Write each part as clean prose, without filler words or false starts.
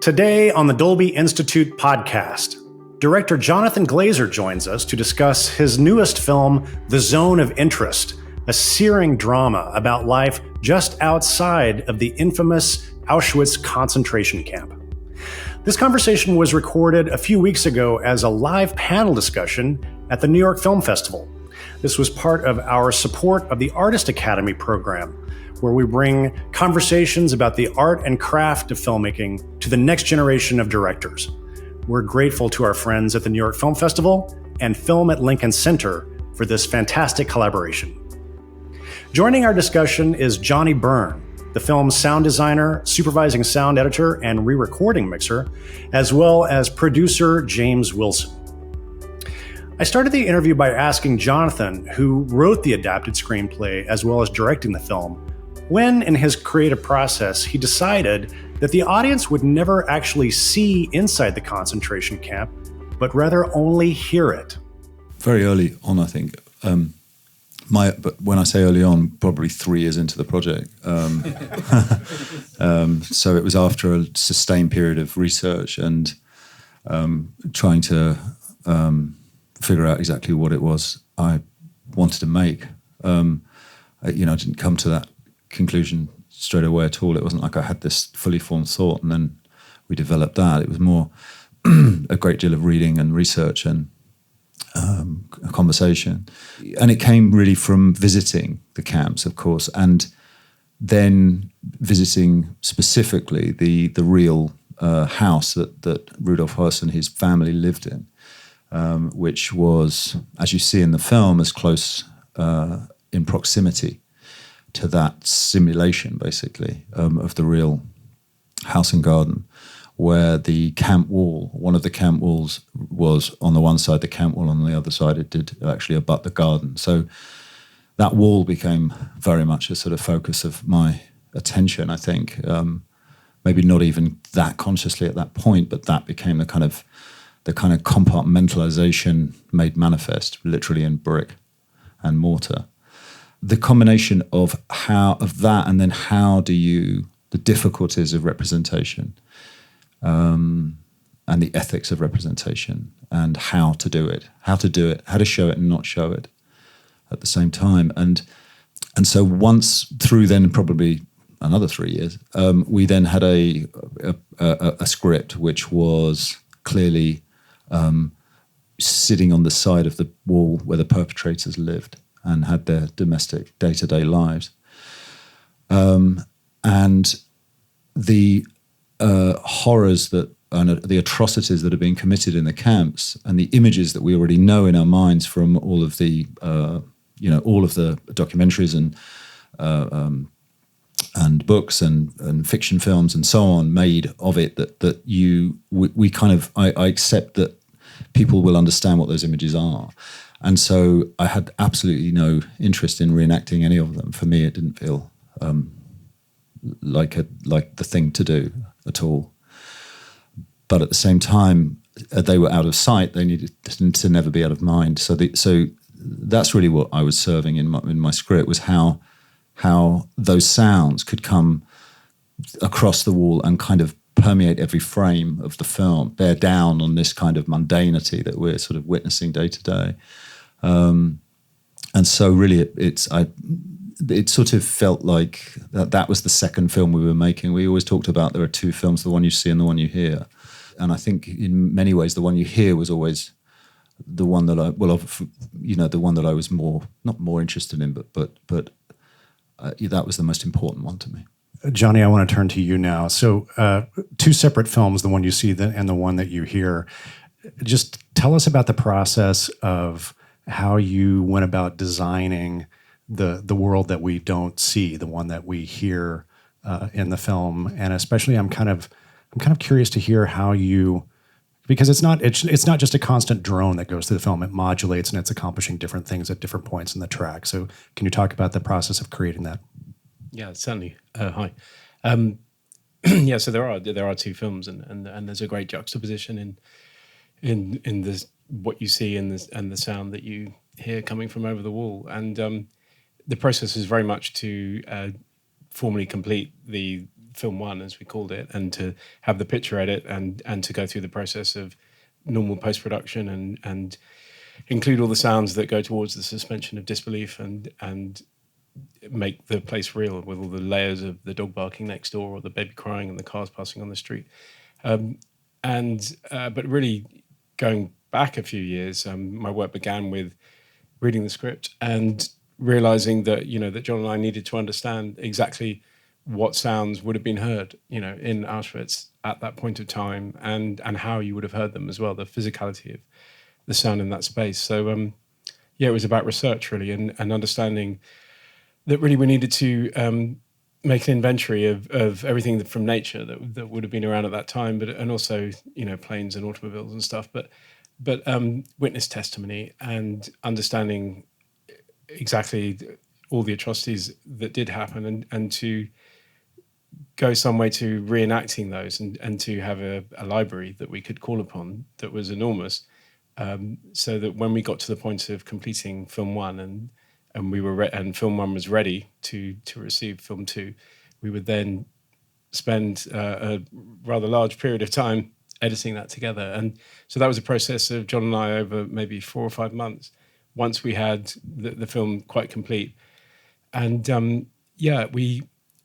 Today on the Dolby Institute podcast, director Jonathan Glazer joins us to discuss his newest film, The Zone of Interest, a searing drama about life just outside of the infamous Auschwitz concentration camp. This conversation was recorded a few weeks ago as a live panel discussion at the New York Film Festival. This was part of our support of the Artist Academy program, where we bring conversations about the art and craft of filmmaking to the next generation of directors. We're grateful to our friends at the New York Film Festival and Film at Lincoln Center for this fantastic collaboration. Joining our discussion is Johnny Byrne, the film's sound designer, supervising sound editor, and re-recording mixer, as well as producer James Wilson. I started the interview by asking Jonathan, who wrote the adapted screenplay as well as directing the film, when in his creative process he decided that the audience would never actually see inside the concentration camp, but rather only hear it. Very early on, I think. But when I say early on, probably 3 years into the project. So it was after a sustained period of research and trying to figure out exactly what it was I wanted to make. I didn't come to that conclusion straight away at all. It wasn't like I had this fully formed thought and then we developed that. It was more a great deal of reading and research and a conversation. And it came really from visiting the camps, of course, and then visiting specifically the real house that Rudolf Höss and his family lived in, which was, as you see in the film, as close in proximity to that simulation, basically, of the real house and garden, where the camp wall, one of the camp walls was on the one side, the camp wall on the other side, it did actually abut the garden. So that wall became very much a sort of focus of my attention, I think. Maybe not even that consciously at that point, but that became the kind of compartmentalization made manifest, literally in brick and mortar. The combination of that and then the difficulties of representation, and the ethics of representation, and how to do it, how to show it and not show it at the same time. And so once through then probably another 3 years, we then had a script which was clearly sitting on the side of the wall where the perpetrators lived and had their domestic day-to-day lives. And the horrors and the atrocities that are being committed in the camps, and the images that we already know in our minds from all of the documentaries and books and fiction films and so on made of it, I accept that people will understand what those images are. And so I had absolutely no interest in reenacting any of them. For me, it didn't feel like the thing to do at all. But at the same time, they were out of sight. They needed to never be out of mind. So that's really what I was serving in my script, was how those sounds could come across the wall and kind of permeate every frame of the film, bear down on this kind of mundanity that we're sort of witnessing day to day. And so really it sort of felt like that was the second film we were making. We always talked about there are two films, the one you see and the one you hear. And I think in many ways the one you hear was always the one that the one that I was not more interested in, but that was the most important one to me. Johnny, I want to turn to you now. So two separate films, the one you see and the one that you hear. Just tell us about the process of how you went about designing the world that we don't see, the one that we hear in the film. And especially I'm kind of curious to hear how you, because it's not just a constant drone that goes through the film. It modulates and it's accomplishing different things at different points in the track. So can you talk about the process of creating that? Yeah, certainly. Hi. Yeah, so there are two films, and there's a great juxtaposition in this, what you see and the sound that you hear coming from over the wall. And the process is very much to formally complete the film one, as we called it, and to have the picture edit and to go through the process of normal post-production and include all the sounds that go towards the suspension of disbelief and make the place real with all the layers of the dog barking next door or the baby crying and the cars passing on the street. But really going back a few years, my work began with reading the script and realizing that, that John and I needed to understand exactly what sounds would have been heard, in Auschwitz at that point of time and how you would have heard them as well, the physicality of the sound in that space. So, it was about research really and understanding that really we needed to make an inventory of everything from nature that would have been around at that time, and also, planes and automobiles and stuff, but witness testimony and understanding exactly all the atrocities that did happen and to go some way to reenacting those and to have a library that we could call upon that was enormous, so that when we got to the point of completing film one and we were and film one was ready to receive film two, we would then spend a rather large period of time editing that together. And so that was a process of John and I over maybe 4 or 5 months once we had the film quite complete. And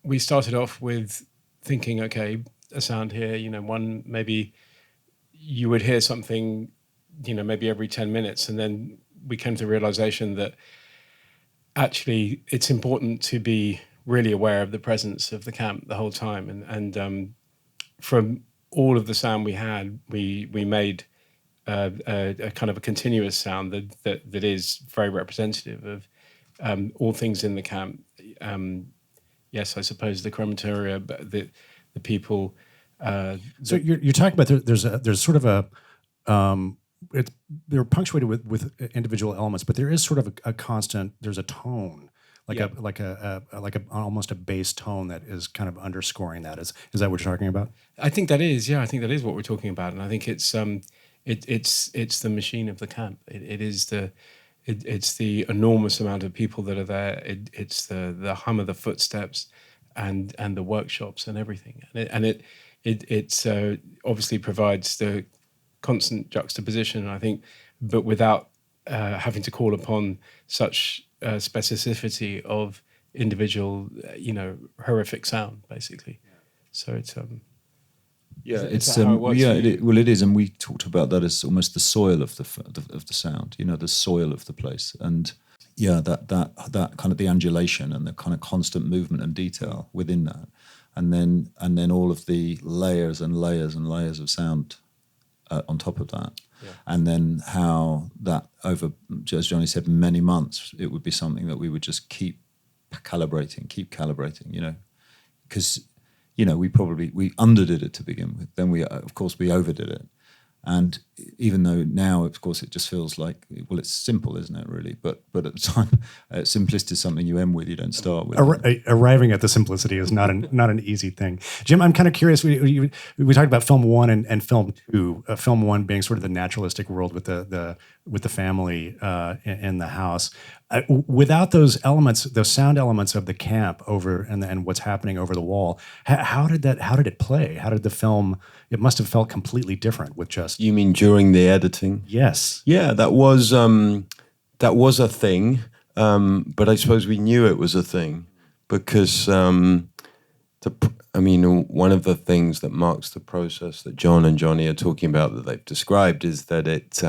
we started off with thinking, okay, a sound here, one, maybe you would hear something, maybe every 10 minutes. And then we came to the realization that actually it's important to be really aware of the presence of the camp the whole time. And from all of the sound we had, we made a kind of a continuous sound that is very representative of all things in the camp. Yes, I suppose the crematoria, but the people. So you're talking about there's sort of a they're punctuated with individual elements, but there is sort of a constant. There's a tone, like a almost a bass tone that is kind of underscoring that. Is that what you're talking about? I think that is. Yeah, I think that is what we're talking about, and I think it's the machine of the camp. It's the enormous amount of people that are there. It's the hum of the footsteps, and the workshops and everything. And it obviously provides the constant juxtaposition, I think, but without having to call upon such specificity of individual, horrific sound, basically. So it's it is, and we talked about that as almost the soil of the sound, the soil of the place, and that kind of the undulation and the kind of constant movement and detail within that, and then all of the layers and layers and layers of sound on top of that, and then how that over, as Johnny said, many months, it would be something that we would just keep calibrating, because. We underdid it to begin with. Then we overdid it. And even though now, of course, it just feels like, well, it's simple, isn't it, really? But at the time, simplicity is something you end with, you don't start with. Arriving at the simplicity is not an easy thing. Jim, I'm kind of curious. We talked about film one and film two. Film one being sort of the naturalistic world with the family in the house. Without those elements, those sound elements of the camp over and what's happening over the wall, how did it play? How did the film? It must have felt completely different with just. You mean during the editing? Yes. Yeah, that was a thing, but I suppose we knew it was a thing because one of the things that marks the process that John and Johnny are talking about that they've described is that it's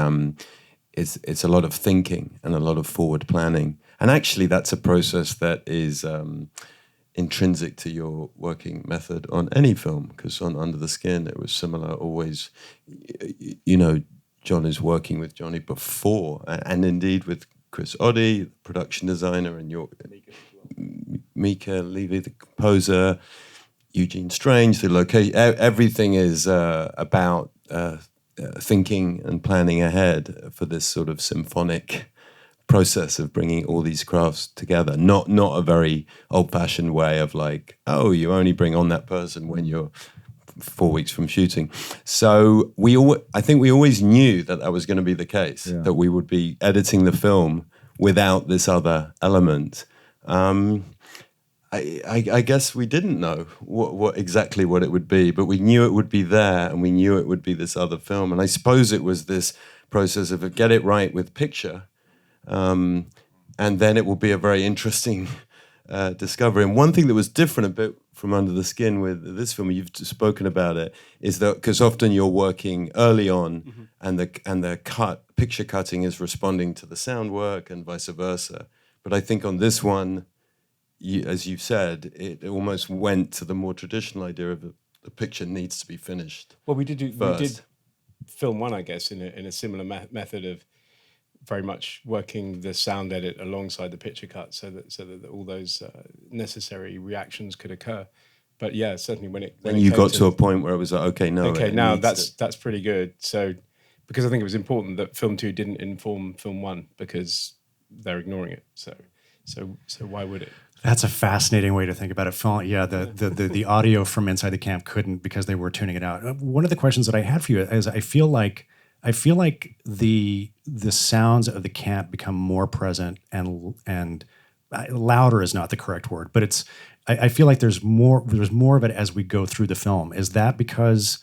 a lot of thinking and a lot of forward planning. And actually that's a process that is intrinsic to your working method on any film, because on Under the Skin it was similar always. John is working with Johnny before, and indeed with Chris Oddy, the production designer, and Mika Levy, the composer, Eugene Strange, the location. Everything is about thinking and planning ahead for this sort of symphonic process of bringing all these crafts together. Not a very old-fashioned way of like, oh, you only bring on that person when you're 4 weeks from shooting. So I think we always knew that was going to be the case, that we would be editing the film without this other element. I guess we didn't know what exactly what it would be, but we knew it would be there, and we knew it would be this other film. And I suppose it was this process of get it right with picture, and then it will be a very interesting discovery. And one thing that was different a bit from Under the Skin with this film, you've spoken about it, is that because often you're working early on, and the picture cutting is responding to the sound work and vice versa. But I think on this one, as you've said, it almost went to the more traditional idea of the picture needs to be finished. Well, we did film one, I guess, in a similar method of very much working the sound edit alongside the picture cut, so that all those necessary reactions could occur. But yeah, certainly when you got to a point where it was like, okay, now that's pretty good. So because I think it was important that film 2 didn't inform film 1, because they're ignoring it. So why would it? That's a fascinating way to think about it. The audio from inside the camp couldn't, because they were tuning it out. One of the questions that I had for you is, I feel like the sounds of the camp become more present, and louder is not the correct word, but I feel like there's more of it as we go through the film. Is that because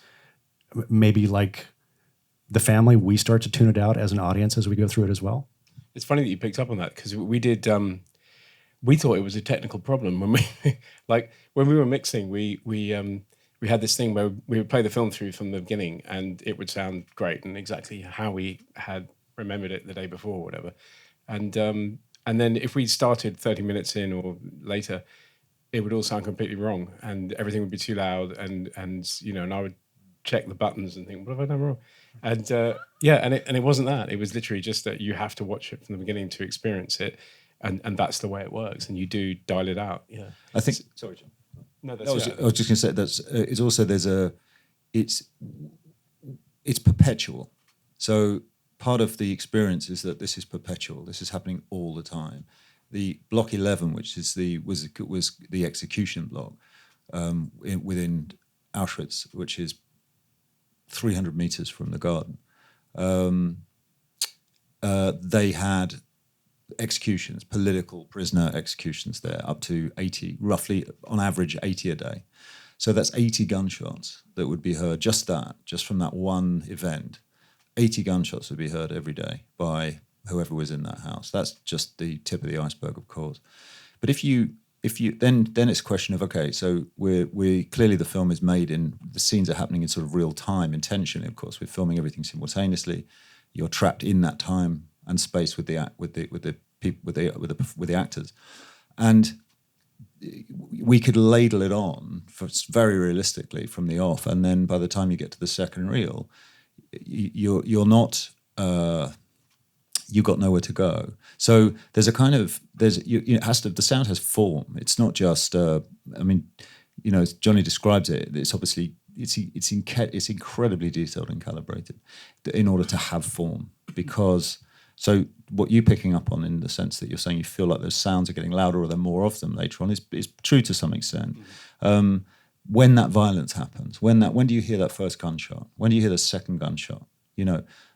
maybe like the family, we start to tune it out as an audience as we go through it as well? It's funny that you picked up on that, because we did. We thought it was a technical problem when we were mixing. We had this thing where we would play the film through from the beginning, and it would sound great and exactly how we had remembered it the day before, or whatever. And then if we started 30 minutes in or later, it would all sound completely wrong, and everything would be too loud, and I would check the buttons and think, what have I done wrong? And and it wasn't that. It was literally just that you have to watch it from the beginning to experience it, and that's the way it works, and you do dial it out. Yeah, I think. Sorry, John. No, I was just going to say that's. It's also it's perpetual. So part of the experience is that this is perpetual. This is happening all the time. The block 11, which is was the execution block within Auschwitz, which is 300 meters from the garden. They had executions, political prisoner executions there, up to 80, roughly on average 80 a day. So that's 80 gunshots that would be heard, just from that one event. 80 gunshots would be heard every day by whoever was in that house. That's just the tip of the iceberg, of course. But if you then it's a question of, okay, so we clearly the film is made the scenes are happening in sort of real time, intentionally, of course. We're filming everything simultaneously. You're trapped in that time and space with the actors, and we could ladle it on very realistically from the off, and then by the time you get to the second reel, you're not. You got nowhere to go. So there's a kind of it has to. The sound has form. It's not just. As Johnny describes it, it's obviously it's incredibly detailed and calibrated in order to have form. Because so what you're picking up on, in the sense that you're saying you feel like those sounds are getting louder or there are more of them later on, is true to some extent. Mm-hmm. When that violence happens, when do you hear that first gunshot? When do you hear the second gunshot?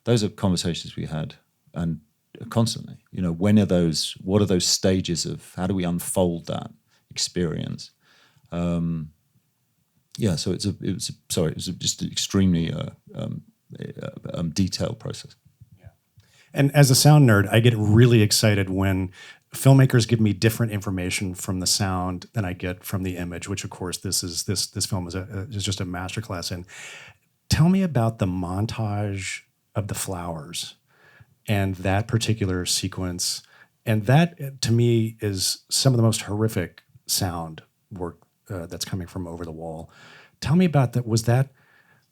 Those are conversations we had. And constantly, when are those? What are those stages of? How do we unfold that experience? So it was just an extremely detailed process. Yeah. And as a sound nerd, I get really excited when filmmakers give me different information from the sound than I get from the image, which of course this film is just a masterclass in. Tell me about the montage of the flowers and that particular sequence. And that, to me, is some of the most horrific sound work that's coming from over the wall. Tell me about that. Was that,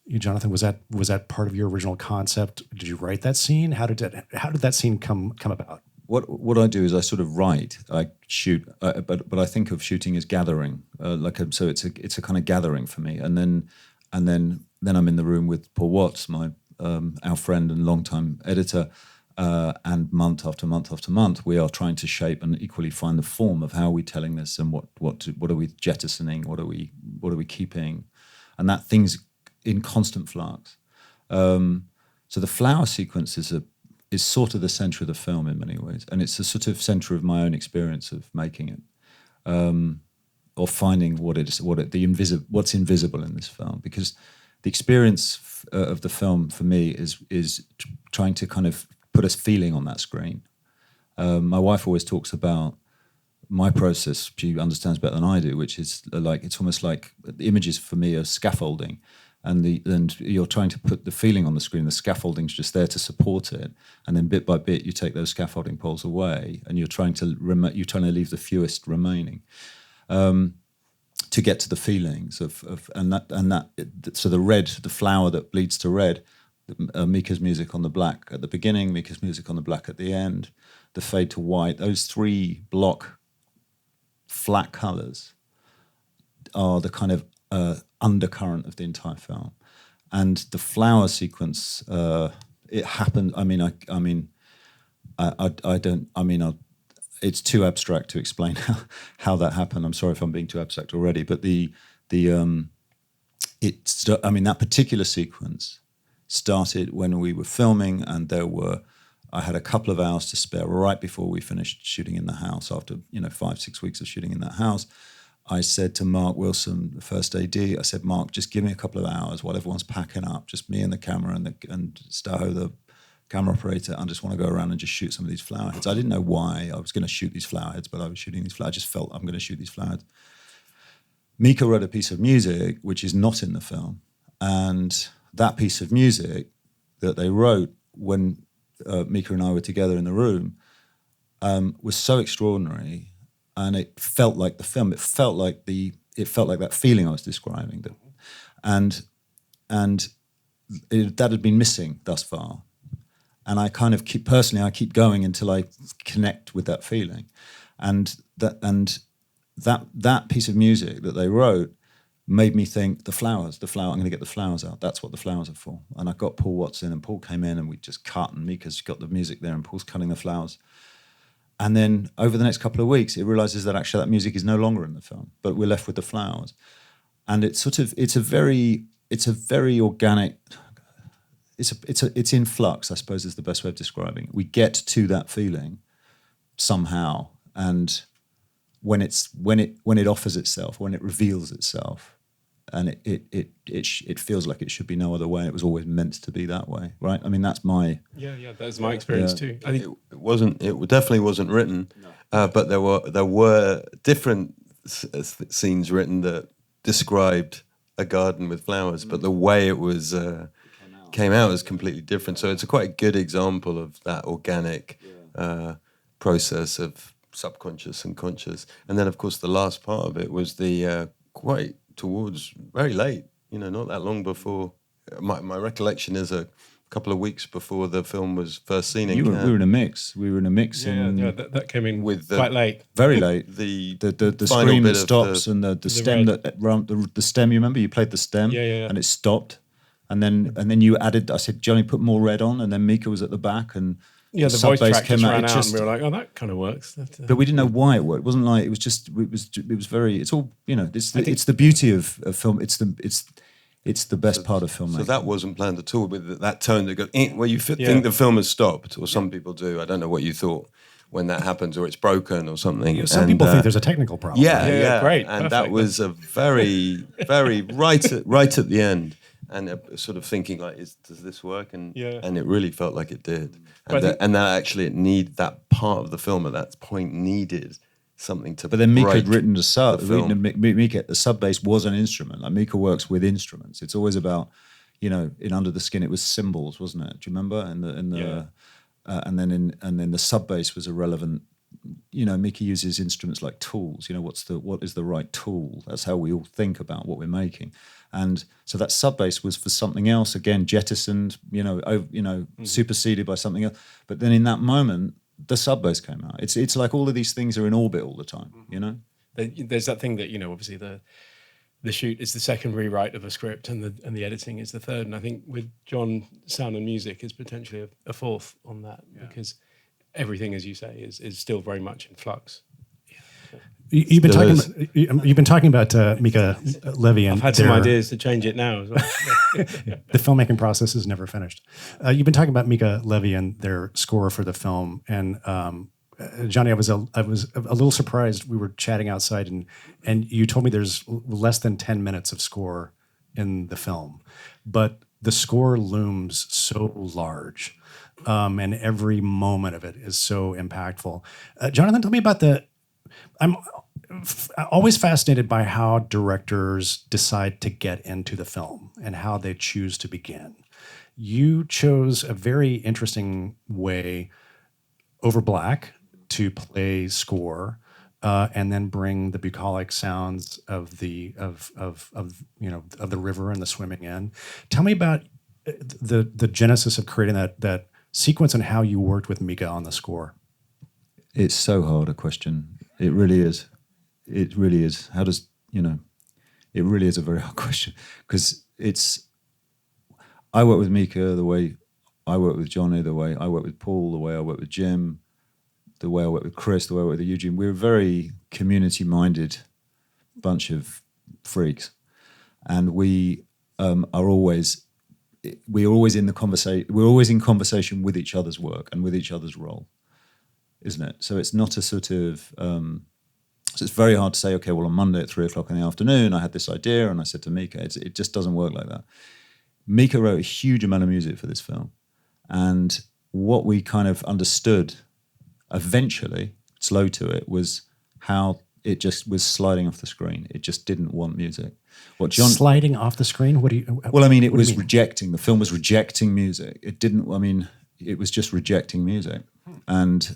Jonathan, was that part of your original concept? Did you write that scene? How did that scene come about? What I do is I sort of write, I shoot, but I think of shooting as gathering. So it's a kind of gathering for me. And then I'm in the room with Paul Watts, our friend and longtime editor. And month after month after month, we are trying to shape and equally find the form of how are we telling this, and what are we jettisoning, what are we keeping, and that thing's in constant flux. So the flower sequence is sort of the center of the film in many ways, and it's the sort of center of my own experience of making it. of finding what's invisible in this film, because the experience of the film for me is trying to kind of put a feeling on that screen. My wife always talks about my process. She understands better than I do, which is like, it's almost like the images for me are scaffolding, and you're trying to put the feeling on the screen. The scaffolding's just there to support it, and then bit by bit you take those scaffolding poles away, and you're trying to leave the fewest remaining. To get to the feelings so the red, the flower that bleeds to red, Mika's music on the black at the beginning, Mika's music on the black at the end, the fade to white, those three block flat colours are the kind of undercurrent of the entire film. And the flower sequence, it happened. It's too abstract to explain how that happened. I'm sorry if I'm being too abstract already, but that particular sequence started when we were filming, and I had a couple of hours to spare right before we finished shooting in the house. After 5-6 weeks of shooting in that house, I said to Mark Wilson, the first AD, I said, Mark, just give me a couple of hours while everyone's packing up, just me and the camera and Staho, the camera operator. I just want to go around and just shoot some of these flower heads. I didn't know why I was going to shoot these flower heads, but I was shooting these flowers. I just felt I'm going to shoot these flower heads. Mika wrote a piece of music which is not in the film, and that piece of music that they wrote when Mika and I were together in the room was so extraordinary, and it felt like the film. It felt like that feeling I was describing, that had been missing thus far. And I kind of keep going until I connect with that feeling, and that piece of music that they wrote made me think the flowers. I'm going to get the flowers out. That's what the flowers are for. And I got Paul Watson, and Paul came in, and we just cut, and Mika's got the music there, and Paul's cutting the flowers. And then over the next couple of weeks, it realizes that actually that music is no longer in the film, but we're left with the flowers. And it's a very organic. It's in flux, I suppose, is the best way of describing it. We get to that feeling somehow, and when it offers itself, when it reveals itself, and it feels like it should be no other way. It was always meant to be that way, right? I mean, that's my that's my experience too. I think it definitely wasn't written, but there were different scenes written that described a garden with flowers, but the way it was. Came out as completely different. So it's quite a good example of that organic process of subconscious and conscious. And then, of course, the last part of it was the quite towards very late, not that long before. My recollection is a couple of weeks before the film was first seen in Cannes. We were in a mix. that came in with quite late. Very late. the scream that stops and the stem the stem. You remember you played the stem, and it stopped. And then you added. I said, Johnny, put more red on, and then Mika was at the back, and the voice track just ran out, and we were like, "Oh, that kind of works." But we didn't know why it worked. It wasn't like it was just. It was very. It's all It's the beauty of film. It's the best part of filmmaking. So that wasn't planned at all. With that tone that goes where you think the film has stopped, or some people do. I don't know what you thought when that happens, or it's broken or something. Some people think there's a technical problem. Yeah, great, and perfect. that was a very, very right at the end. And sort of thinking like, does this work? And it really felt like it did. And that actually that part of the film at that point needed something to. But then Mika had written the sub. Mika, the sub bass was an instrument. Like Mika works with instruments. It's always about, in Under the Skin, it was cymbals, wasn't it? Do you remember? And then the sub bass was a relevant. Mika uses instruments like tools. What is the right tool? That's how we all think about what we're making. And so that sub bass was for something else, again, jettisoned, superseded by something else. But then in that moment, the sub bass came out. It's like all of these things are in orbit all the time, There's that thing that, obviously the shoot is the second rewrite of a script, and the editing is the third. And I think with John, sound and music is potentially a fourth on that, because everything, as you say, is still very much in flux. You've been talking about Mika Levy, and I've had some ideas to change it now as well. The filmmaking process is never finished. You've been talking about Mika Levy and their score for the film, and Johnny, I was a little surprised. We were chatting outside, and you told me there's less than 10 minutes of score in the film, but the score looms so large, and every moment of it is so impactful. Jonathan, tell me about I'm always fascinated by how directors decide to get into the film and how they choose to begin. You chose a very interesting way over black to play score, and then bring the bucolic sounds of the river and the swimming in. Tell me about the genesis of creating that sequence and how you worked with Mika on the score. It's so hard a question. It really is. It really is. How does, it really is a very hard question, because I work with Mika the way I work with Johnny, the way I work with Paul, the way I work with Jim, the way I work with Chris, the way I work with Eugene. We're a very community-minded bunch of freaks, and we're always in the conversation. We're always in conversation with each other's work and with each other's role, isn't it? So it's not a sort of. So it's very hard to say, okay, well, on Monday at 3:00 in the afternoon, I had this idea, and I said to Mika, it just doesn't work like that. Mika wrote a huge amount of music for this film, and what we kind of understood eventually, slow to it, was how it just was sliding off the screen. It just didn't want music. Sliding off the screen? What do you? Well, I mean, it was rejecting. The film was rejecting music. It didn't. I mean, it was just rejecting music, and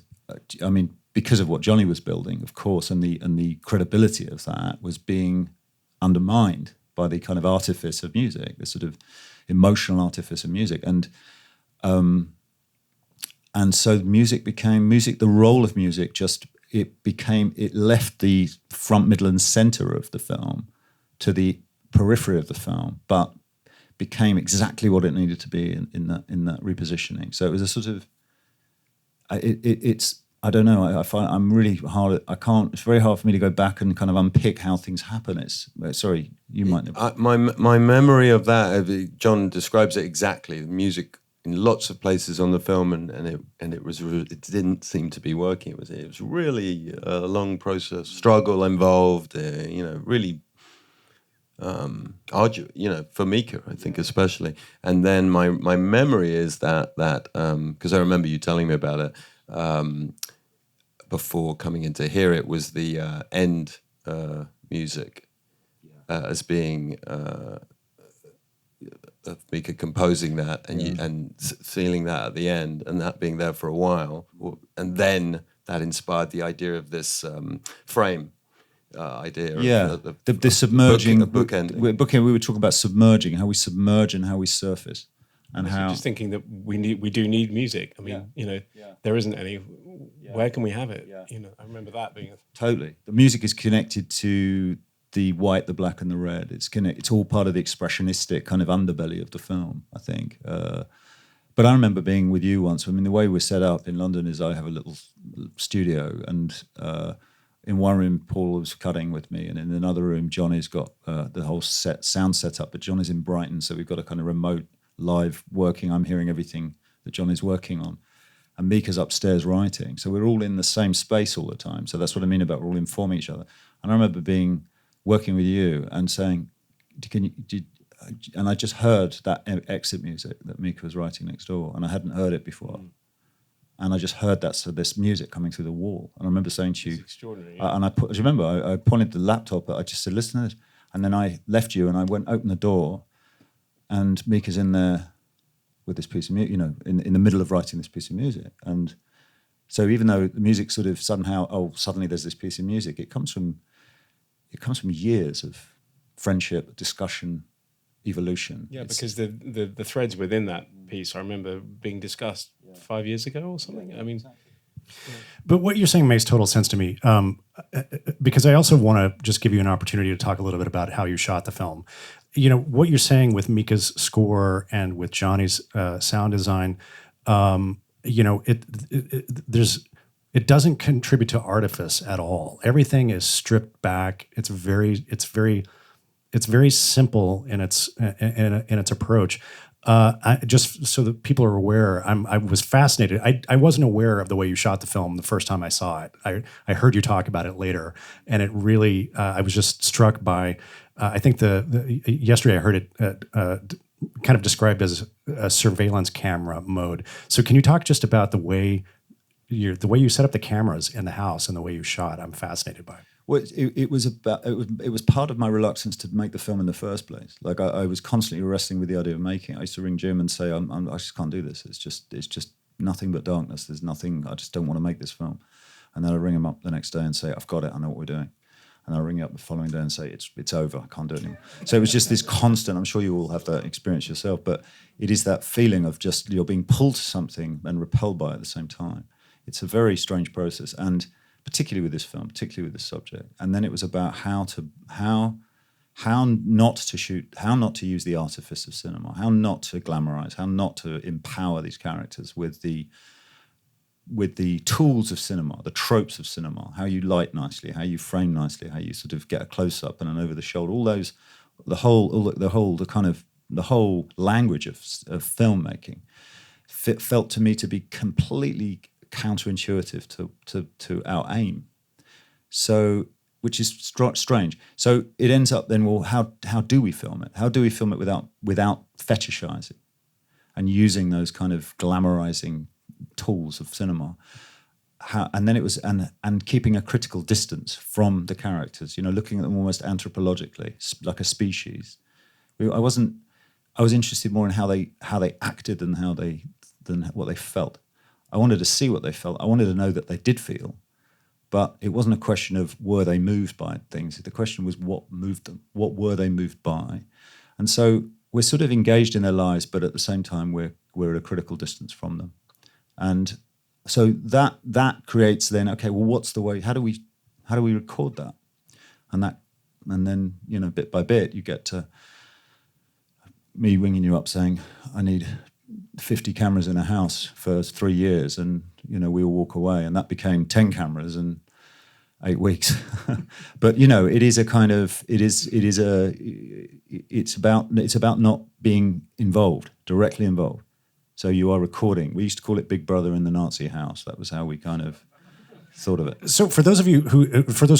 I mean, because of what Johnny was building, of course, and the credibility of that was being undermined by the kind of artifice of music, the sort of emotional artifice of music, and so music became music. The role of music it left the front, middle, and center of the film to the periphery of the film, but became exactly what it needed to be in that repositioning. So it was a sort of it's. I don't know. I find I'm really hard. I can't. It's very hard for me to go back and kind of unpick how things happen. Sorry, you might know. My memory of that. John describes it exactly. The music in lots of places on the film, and it didn't seem to be working. It was really a long process, struggle involved. Really arduous. For Mika, I think especially. And then my memory is that because I remember you telling me about it. Before coming in to hear it, was the end music as being Mika composing that and feeling that at the end, and that being there for a while, and then that inspired the idea of this frame idea. The submerging bookending. We were talking about submerging, how we submerge and how we surface. And how just thinking that we do need music. I mean, there isn't any. Where can we have it? I remember that being totally. The music is connected to the white, the black, and the red. It's all part of the expressionistic kind of underbelly of the film, I think. But I remember being with you once. I mean, the way we're set up in London is I have a little studio, and in one room Paul was cutting with me, and in another room Johnny's got the whole sound set up. But Johnny's in Brighton, so we've got a kind of remote live working. I'm hearing everything that Johnny's working on, and Mika's upstairs writing. So we're all in the same space all the time. So that's what I mean about we're all informing each other. And I remember working with you and saying, and I just heard that exit music that Mika was writing next door, and I hadn't heard it before. And I just heard this music coming through the wall. And I remember saying to you, extraordinary. And do you remember, I pointed the laptop, I just said, listen to this. And then I left you and I went open the door, and Mika's in there with this piece of music, in the middle of writing this piece of music. And so even though the music sort of suddenly there's this piece of music, it comes from years of friendship, discussion, evolution. Yeah, because the threads within that piece, I remember being discussed 5 years ago or something. I mean, but what you're saying makes total sense to me, because I also want to just give you an opportunity to talk a little bit about how you shot the film. What you're saying with Mika's score and with Johnny's sound design, it doesn't contribute to artifice at all. Everything is stripped back. It's very simple in its approach. Just so that people are aware, I was fascinated. I wasn't aware of the way you shot the film the first time I saw it. I heard you talk about it later, and it really, I was just struck by, I think yesterday I heard it kind of described as a surveillance camera mode. So can you talk just about the way you set up the cameras in the house and the way you shot? I'm fascinated by it. Well, it was part of my reluctance to make the film in the first place. Like I was constantly wrestling with the idea of making it. I used to ring Jim and say, I just can't do this. It's just nothing but darkness. There's nothing. I just don't want to make this film. And then I ring him up the next day and say, I've got it. I know what we're doing. And I ring you up the following day and say, it's over. I can't do it anymore. So it was just this constant. I'm sure you all have that experience yourself, but it is that feeling of just you're being pulled to something and repelled by it at the same time. It's a very strange process, and particularly with this film, particularly with this subject. And then it was about how not to shoot, how not to use the artifice of cinema, how not to glamorize, how not to empower these characters with the tools of cinema, the tropes of cinema, how you light nicely, how you frame nicely, how you sort of get a close up and an over the shoulder, all those, the whole language of filmmaking felt to me to be completely counterintuitive to our aim, so which is strange. So it ends up then, well, how do we film it? How do we film it without fetishizing and using those kind of glamorizing tools of cinema? And then it was and keeping a critical distance from the characters, looking at them almost anthropologically, like a species. I was interested more in how they acted than what they felt. I wanted to see what they felt. I wanted to know that they did feel, but it wasn't a question of were they moved by things. The question was what moved them. What were they moved by? And so we're sort of engaged in their lives, but at the same time we're at a critical distance from them. And so that creates then, okay, well, what's the way? How do we record that? And then bit by bit you get to me ringing you up saying I need 50 cameras in a house for 3 years, and we all walk away, and that became 10 cameras in 8 weeks. But it is a kind of it's about not being directly involved. So you are recording. We used to call it Big Brother in the Nazi house. That was how we kind of thought of it. So for those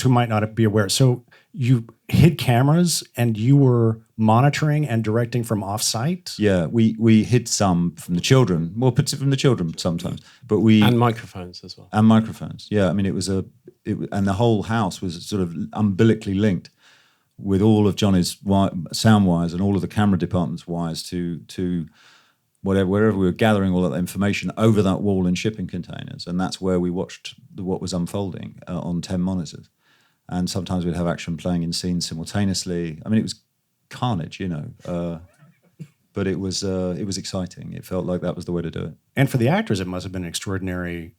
who might not be aware, so you hid cameras and you were monitoring and directing from off-site? Yeah, we hid some from the children, more particularly from the children sometimes, but and microphones as well. And microphones, yeah. I mean, and the whole house was sort of umbilically linked with all of Johnny's sound wires and all of the camera department's wires to wherever we were gathering all that information over that wall in shipping containers. And that's where we watched what was unfolding on 10 monitors. And sometimes we'd have action playing in scenes simultaneously. I mean, it was carnage, but it was exciting. It felt like that was the way to do it. And for the actors, it must have been extraordinarily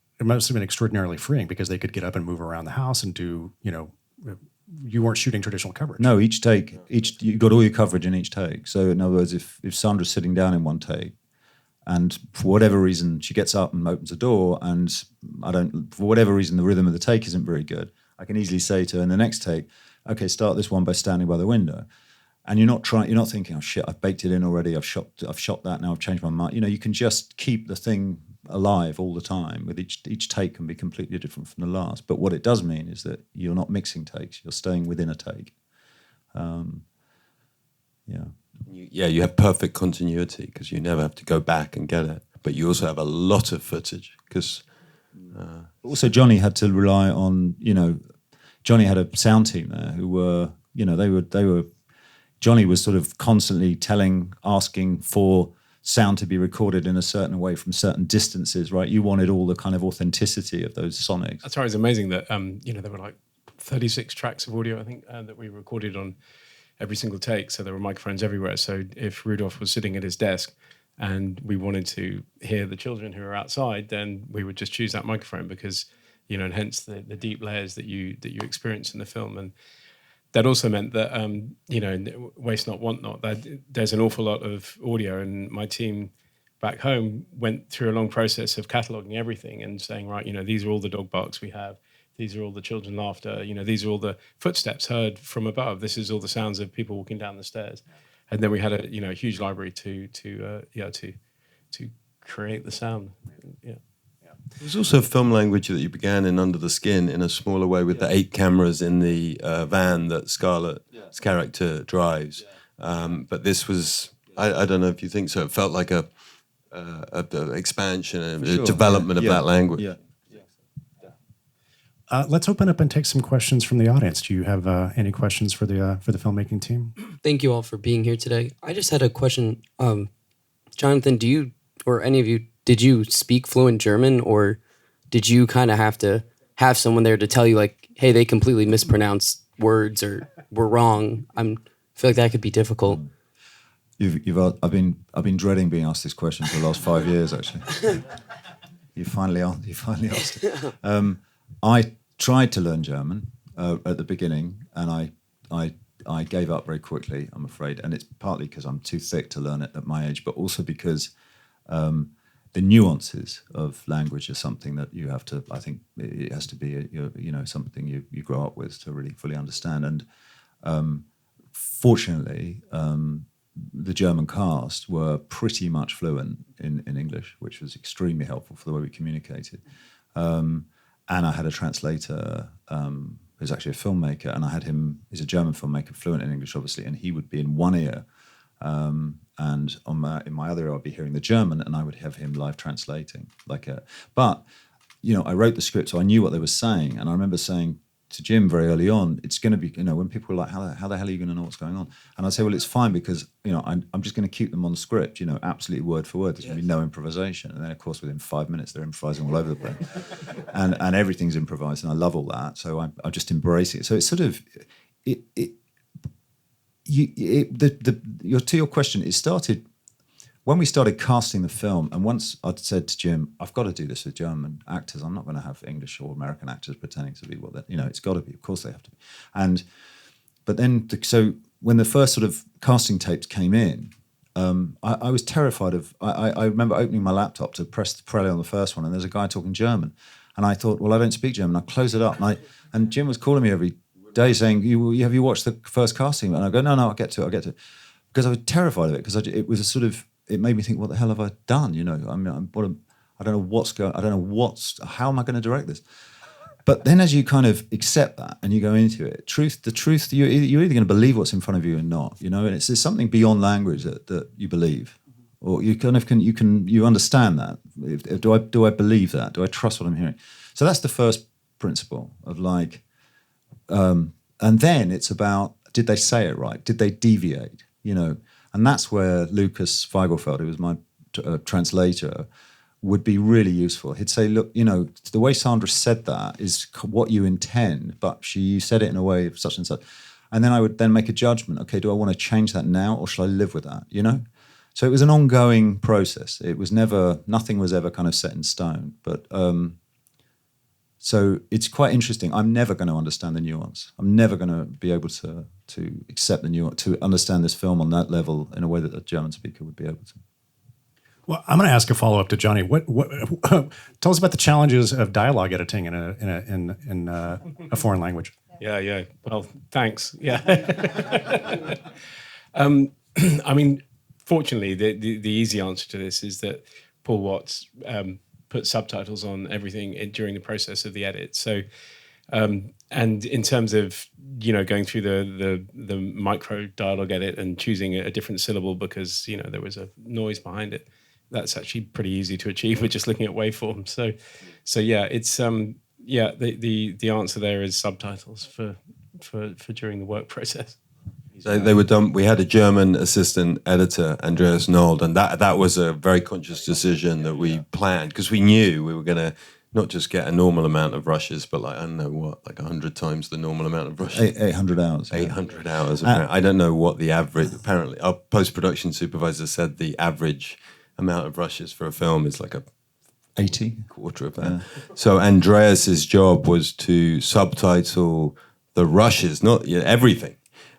freeing because they could get up and move around the house and do, you weren't shooting traditional coverage. No, you got all your coverage in each take. So in other words, if Sandra's sitting down in one take, and for whatever reason she gets up and opens the door, and for whatever reason the rhythm of the take isn't very good, I can easily say to her in the next take, okay, start this one by standing by the window. And you're not thinking, oh shit, I've baked it in already, I've shot that, now I've changed my mind. You can just keep the thing alive all the time. With each take can be completely different from the last. But what it does mean is that you're not mixing takes, you're staying within a take. You have perfect continuity because you never have to go back and get it. But you also have a lot of footage because... Also, Johnny had to rely on, Johnny had a sound team there who were, they were. Johnny was sort of constantly asking for sound to be recorded in a certain way from certain distances, right? You wanted all the kind of authenticity of those sonics. That's right. It's amazing that, there were like 36 tracks of audio, I think, that we recorded on every single take. So there were microphones everywhere. So if Rudolph was sitting at his desk and we wanted to hear the children who are outside, then we would just choose that microphone because, and hence the deep layers that you experience in the film. And that also meant that, waste not, want not, that there's an awful lot of audio, and my team back home went through a long process of cataloguing everything and saying, right, these are all the dog barks we have. These are all the children laughter. These are all the footsteps heard from above. This is all the sounds of people walking down the stairs. and then we had a huge library to create the sound. Yeah. There's also a film language that you began in Under the Skin in a smaller way with the 8 cameras in the van that Scarlett's character drives. But this was, I don't know if you think so, it felt like a expansion and development of that language. Yeah. Let's open up and take some questions from the audience. Do you have any questions for the filmmaking team? Thank you all for being here today. I just had a question. Jonathan, do you, or any of you, did you speak fluent German, or did you kind of have to have someone there to tell you, like, hey, they completely mispronounced words or were wrong? I feel like that could be difficult. I've been dreading being asked this question for the last 5 years. Actually, you finally asked it. I tried to learn German at the beginning, and I gave up very quickly, I'm afraid. And it's partly because I'm too thick to learn it at my age, but also because the nuances of language are something that you have to, I think it has to be, something you grow up with to really fully understand. And fortunately, the German cast were pretty much fluent in English, which was extremely helpful for the way we communicated. And I had a translator who's actually a filmmaker, and I had him, he's a German filmmaker, fluent in English, obviously, and he would be in one ear, and in my other ear I'd be hearing the German, and I would have him live translating. But I wrote the script, so I knew what they were saying, and I remember saying to Jim very early on, it's going to be, when people were like, how the hell are you going to know what's going on? And I'd say, well, it's fine, because, I'm just going to keep them on script, absolutely word for word. There's going to be no improvisation. And then, of course, within 5 minutes, they're improvising all over the place. and everything's improvised, and I love all that. So I just embrace it. So it's sort of, to your question, it started when we started casting the film, and once I'd said to Jim, I've got to do this with German actors. I'm not going to have English or American actors pretending to be what they're, it's got to be. Of course they have to be. But then, so when the first sort of casting tapes came in, I was terrified of, I remember opening my laptop to press the play on the first one, and there's a guy talking German. And I thought, well, I don't speak German. I close it up. And Jim was calling me every day saying, have you watched the first casting? And I go, no, I'll get to it. Because I was terrified of it, because it was a sort of, it made me think, what the hell have I done? I don't know what's going, how am I going to direct this? But then as you kind of accept that and you go into it, the truth, you're either going to believe what's in front of you or not, and it's something beyond language that you believe, or you kind of you understand that. Do I believe that? Do I trust what I'm hearing? So that's the first principle of and then it's about, did they say it right? Did they deviate? And that's where Lucas Feigelfeld, who was my translator, would be really useful. He'd say, look, the way Sandra said that is what you intend, but you said it in a way of such and such. And then I would then make a judgment. Okay, do I want to change that now, or shall I live with that, So it was an ongoing process. It was nothing was ever kind of set in stone. But so it's quite interesting. I'm never going to understand the nuance. I'm never going to be able to accept the nuance, to understand this film on that level in a way that a German speaker would be able to. Well, I'm going to ask a follow-up to Johnny. What tell us about the challenges of dialogue editing in a foreign language? Yeah. Well, thanks. Yeah. I mean, fortunately, the easy answer to this is that Paul Watts put subtitles on everything during the process of the edit. So, and in terms of going through the micro dialogue edit and choosing a different syllable because there was a noise behind it, that's actually pretty easy to achieve with just looking at waveforms. So yeah, it's the answer there is subtitles for during the work process. They were done. We had a German assistant editor, Andreas Nold, and that was a very conscious decision that we planned, because we knew we were going to not just get a normal amount of rushes, but 100 times the normal amount of rushes. 800 hours. 800 hours. I don't know what the average. Apparently, our post-production supervisor said the average amount of rushes for a film is 80, quarter of that. Yeah. So Andreas's job was to subtitle the rushes, not everything.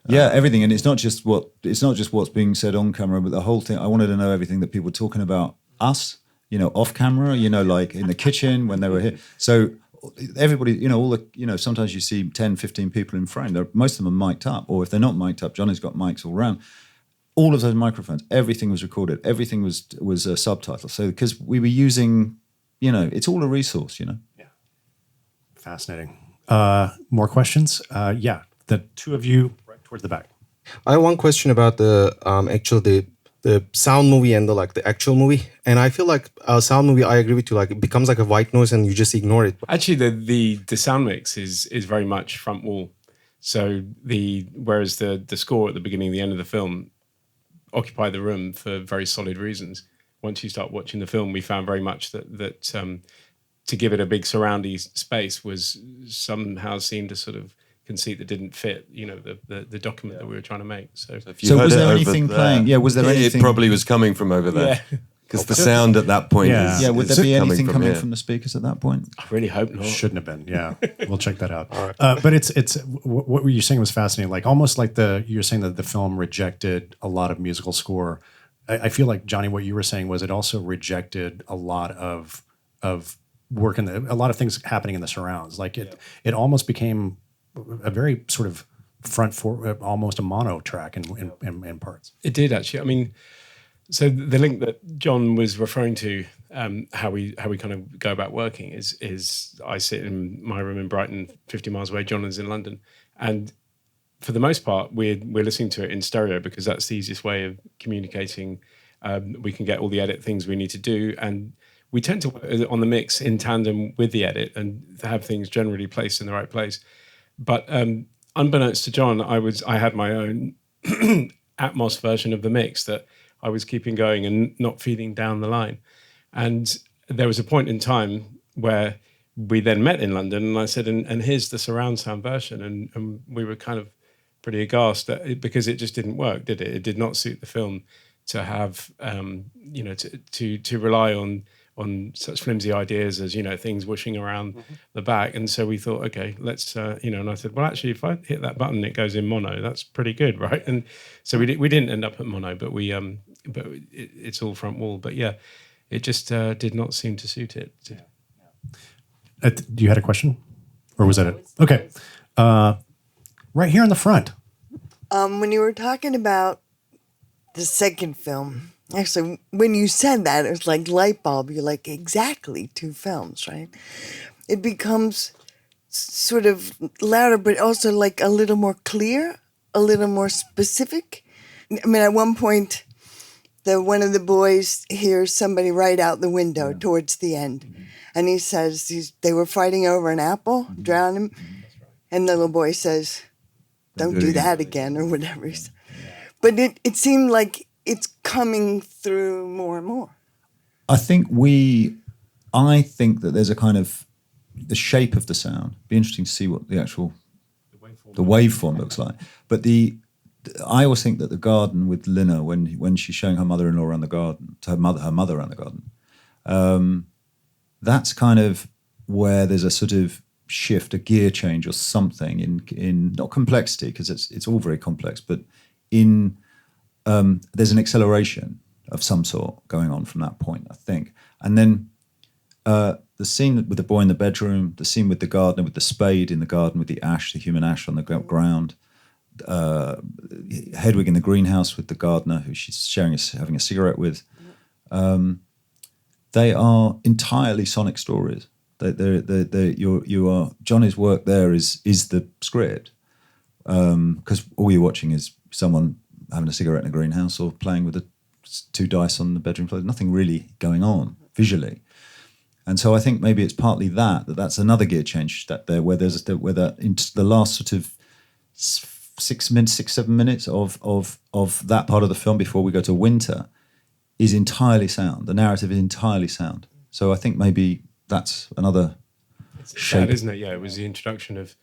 Yeah, everything, and it's not just what's being said on camera, but the whole thing. I wanted to know everything that people were talking about us, off camera, like in the kitchen when they were here. So everybody, all the, sometimes you see 10, 15 people in frame. Most of them are mic'd up, or if they're not mic'd up, Johnny's got mics all around. all of those microphones, everything was recorded, everything was subtitled. So because we were using, it's all a resource, Yeah. Fascinating. More questions? Yeah, the two of you right towards the back. I have one question about the the sound movie and the actual movie, and I feel like a sound movie. I agree with you. Like it becomes like a white noise, and you just ignore it. Actually, the sound mix is very much front wall. So whereas the score at the beginning and the end of the film occupy the room for very solid reasons. Once you start watching the film, we found very much that to give it a big surroundy space was somehow seemed to sort of conceit that didn't fit, the document that we were trying to make. So was there anything playing? Yeah, was there anything? It probably was coming from over there. Because the sound at that point is... Yeah, would there be anything coming from from the speakers at that point? I really hope not. Shouldn't have been, yeah. We'll check that out. But it's what were you saying was fascinating, like almost like you're saying that the film rejected a lot of musical score. I feel like, Johnny, what you were saying was it also rejected a lot of work and a lot of things happening in the surrounds. Like it almost became a very sort of almost a mono track in parts. It did, actually. I mean, so the link that John was referring to, how we kind of go about working is I sit in my room in Brighton, 50 miles away. John is in London, and for the most part, we're listening to it in stereo because that's the easiest way of communicating. We can get all the edit things we need to do, and we tend to work on the mix in tandem with the edit and have things generally placed in the right place. But unbeknownst to John, I had my own Atmos version of the mix that I was keeping going and not feeding down the line. And there was a point in time where we then met in London, and I said, and here's the surround sound version. And we were kind of pretty aghast because it just didn't work, did it? It did not suit the film to have, to rely on such flimsy ideas as, things whooshing around the back. And so we thought, okay, let's, and I said, well, actually, if I hit that button, it goes in mono. That's pretty good, right? And so we didn't end up at mono, but it's all front wall. But yeah, it just did not seem to suit it. You had a question? Or was that it? Okay. Right here in the front. When you were talking about the second film, actually, when you said that, it was like light bulb. You're like, exactly 2 films, right? It becomes sort of louder, but also like a little more clear, a little more specific. I mean, at one point, one of the boys hears somebody right out the window towards the end. And he says they were fighting over an apple, drowned him. And the little boy says, don't do that again, or whatever he said. But it seemed like it's coming through more and more. I think that there's a kind of the shape of the sound. It'd be interesting to see what the actual the waveform looks like. But I always think that the garden with Lina, when she's showing her mother-in-law around the garden, to her mother around the garden, that's kind of where there's a sort of shift, a gear change or something in not complexity, because it's all very complex, but in there's an acceleration of some sort going on from that point, I think. And then the scene with the boy in the bedroom, the scene with the gardener with the spade in the garden with the ash, the human ash on the ground, Hedwig in the greenhouse with the gardener who she's having a cigarette with. They are entirely sonic stories. Johnny's work there is the script, because all you're watching is someone having a cigarette in a greenhouse or playing with 2 dice on the bedroom floor. Nothing really going on visually. And so I think maybe it's partly that's another gear change step there, where into the last sort of 6-7 minutes of that part of the film before we go to winter is entirely sound. The narrative is entirely sound. So I think maybe that's another shape, isn't it? Yeah, it was the introduction of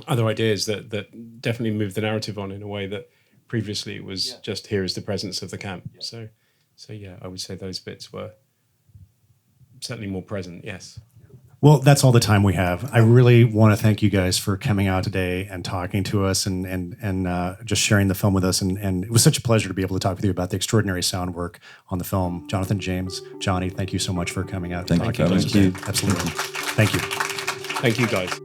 other ideas that definitely moved the narrative on in a way that previously it was just here is the presence of the camp. So yeah, I would say those bits were certainly more present. Yes. Well, that's all the time we have. I really want to thank you guys for coming out today and talking to us and just sharing the film with us. And it was such a pleasure to be able to talk with you about the extraordinary sound work on the film. Jonathan, James, Johnny, thank you so much for coming out and talking to us today. Absolutely. Thank you. Thank you, guys.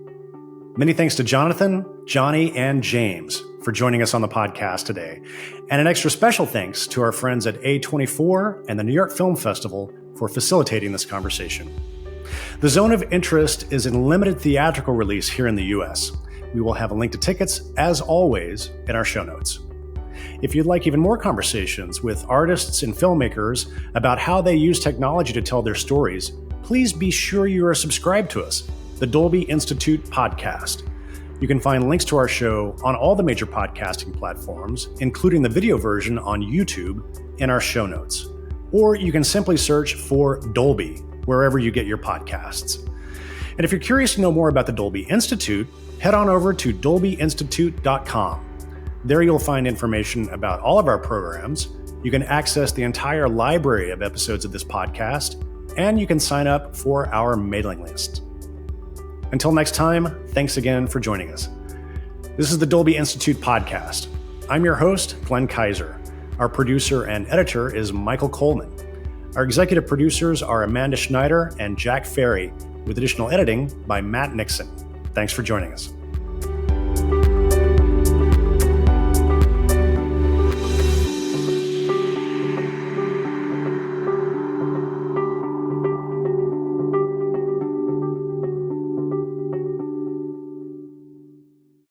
Many thanks to Jonathan, Johnny, and James for joining us on the podcast today. And an extra special thanks to our friends at A24 and the New York Film Festival for facilitating this conversation. The Zone of Interest is in limited theatrical release here in the US. We will have a link to tickets, as always, in our show notes. If you'd like even more conversations with artists and filmmakers about how they use technology to tell their stories, please be sure you are subscribed to us, the Dolby Institute podcast. You can find links to our show on all the major podcasting platforms, including the video version on YouTube, in our show notes. Or you can simply search for Dolby wherever you get your podcasts. And if you're curious to know more about the Dolby Institute, head on over to dolbyinstitute.com. There you'll find information about all of our programs. You can access the entire library of episodes of this podcast, and you can sign up for our mailing list. Until next time, thanks again for joining us. This is the Dolby Institute podcast. I'm your host, Glenn Kaiser. Our producer and editor is Michael Coleman. Our executive producers are Amanda Schneider and Jack Ferry, with additional editing by Matt Nixon. Thanks for joining us.